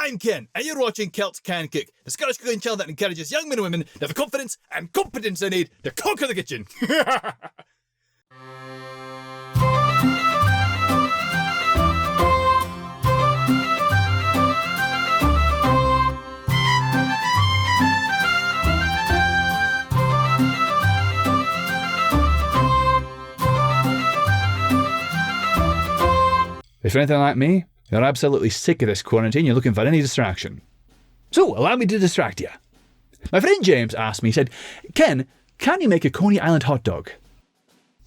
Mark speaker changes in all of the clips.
Speaker 1: I'm Ken, and you're watching Celts Can Cook, the Scottish cooking channel that encourages young men and women to have the confidence and competence they need to conquer the kitchen.
Speaker 2: If you're anything like me, you're absolutely sick of this quarantine, you're looking for any distraction. So, allow me to distract you. My friend James asked me, he said, Ken, can you make a Coney Island hot dog?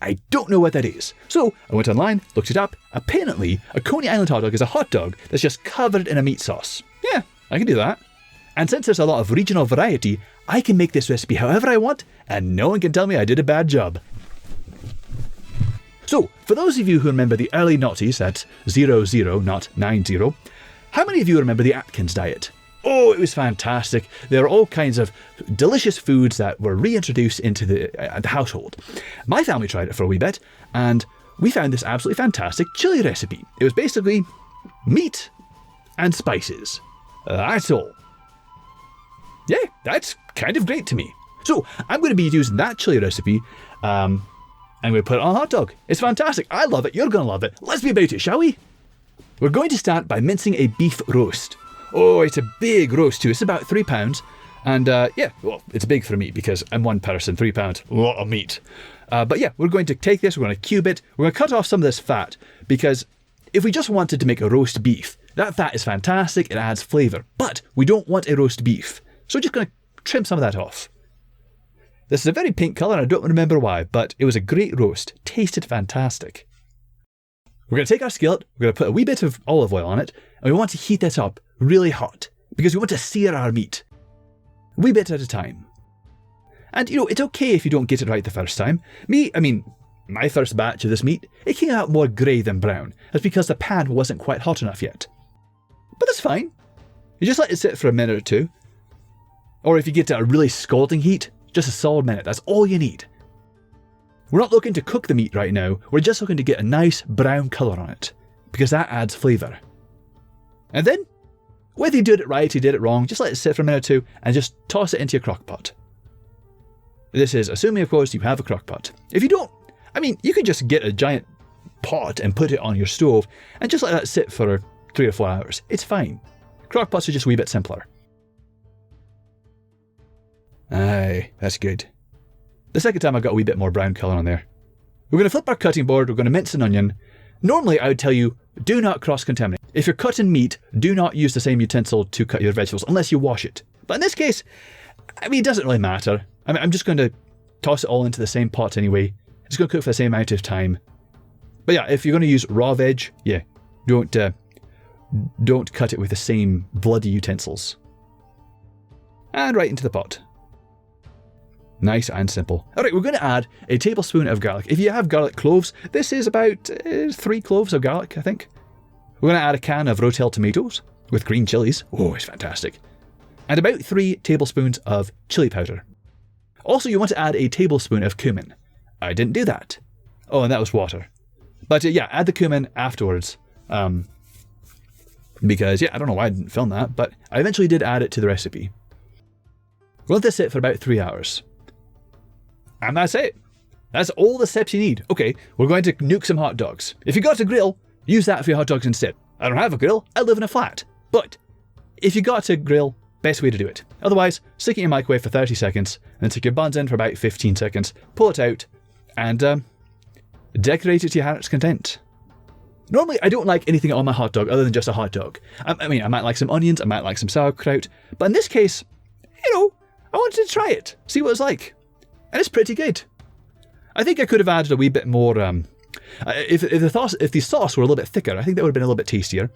Speaker 2: I don't know what that is. So, I went online, looked it up. Apparently, a Coney Island hot dog is a hot dog that's just covered in a meat sauce. Yeah, I can do that. And since there's a lot of regional variety, I can make this recipe however I want, and no one can tell me I did a bad job. So, for those of you who remember the early noughties, that's 00, not 90, how many of you remember the Atkins diet? Oh, it was fantastic. There are all kinds of delicious foods that were reintroduced into the household. My family tried it for a wee bit, and we found this absolutely fantastic chili recipe. It was basically meat and spices. That's all. Yeah, that's kind of great to me. So, I'm going to be using that chili recipe, I'm going to put it on a hot dog. It's fantastic. I love it. You're going to love it. Let's be about it, shall we? We're going to start by mincing a beef roast. Oh, it's a big roast too. It's about £3. And yeah, well, it's big for me because I'm one person, £3, a lot of meat. But yeah, we're going to take this, we're going to cube it, we're going to cut off some of this fat because if we just wanted to make a roast beef, that fat is fantastic, it adds flavour. But we don't want a roast beef. So we're just going to trim some of that off. This is a very pink colour, and I don't remember why, but it was a great roast. Tasted fantastic. We're going to take our skillet, we're going to put a wee bit of olive oil on it, and we want to heat this up really hot, because we want to sear our meat. A wee bit at a time. And, you know, it's okay if you don't get it right the first time. My first batch of this meat, it came out more grey than brown. That's because the pan wasn't quite hot enough yet. But that's fine. You just let it sit for a minute or two. Or if you get to a really scalding heat, just a solid minute, that's all you need. We're not looking to cook the meat right now, we're just looking to get a nice brown colour on it, because that adds flavour. And then, whether you did it right or you did it wrong, just let it sit for a minute or two and just toss it into your crock pot. This is assuming, of course, you have a crock pot. If you don't, you could just get a giant pot and put it on your stove and just let that sit for 3 or 4 hours. It's fine. Crock pots are just a wee bit simpler. Aye, that's good. The second time I got a wee bit more brown colour on there. We're going to flip our cutting board, we're going to mince an onion. Normally I would tell you, do not cross-contaminate. If you're cutting meat, do not use the same utensil to cut your vegetables, unless you wash it. But in this case, it doesn't really matter. I'm just going to toss it all into the same pot anyway. It's going to cook for the same amount of time. But yeah, if you're going to use raw veg, yeah, don't cut it with the same bloody utensils. And right into the pot. Nice and simple. Alright, we're going to add a tablespoon of garlic. If you have garlic cloves, this is about 3 cloves of garlic, I think. We're going to add a can of Rotel tomatoes with green chilies. Oh, it's fantastic. And about 3 tablespoons of chili powder. Also, you want to add a tablespoon of cumin. I didn't do that. Oh, and that was water. But yeah, add the cumin afterwards. Because, yeah, I don't know why I didn't film that, but I eventually did add it to the recipe. We'll let this sit for about 3 hours. And that's it. That's all the steps you need. Okay, we're going to nuke some hot dogs. If you got a grill, use that for your hot dogs instead. I don't have a grill, I live in a flat. But if you got a grill, best way to do it. Otherwise, stick it in your microwave for 30 seconds, and then stick your buns in for about 15 seconds, pull it out, and decorate it to your heart's content. Normally, I don't like anything on my hot dog other than just a hot dog. I might like some onions, I might like some sauerkraut, but in this case, I wanted to try it, see what it's like. And it's pretty good. I think I could have added a wee bit more, if the sauce were a little bit thicker, I think that would have been a little bit tastier.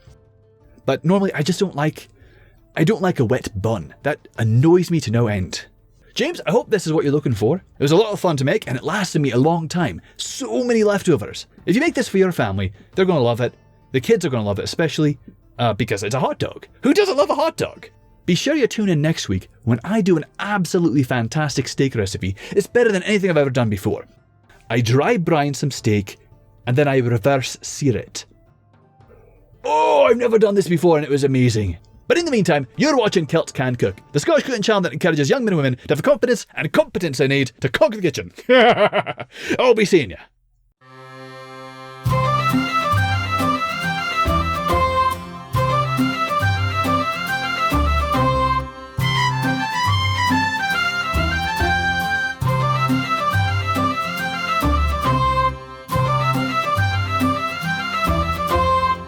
Speaker 2: But normally, I don't like a wet bun. That annoys me to no end. James, I hope this is what you're looking for. It was a lot of fun to make, and it lasted me a long time. So many leftovers. If you make this for your family, they're going to love it. The kids are going to love it, especially because it's a hot dog. Who doesn't love a hot dog? Be sure you tune in next week when I do an absolutely fantastic steak recipe. It's better than anything I've ever done before. I dry brine some steak, and then I reverse sear it. Oh, I've never done this before, and it was amazing. But in the meantime, you're watching Celts Can Cook, the Scottish cooking channel that encourages young men and women to have the confidence and competence they need to conquer the kitchen. I'll be seeing you.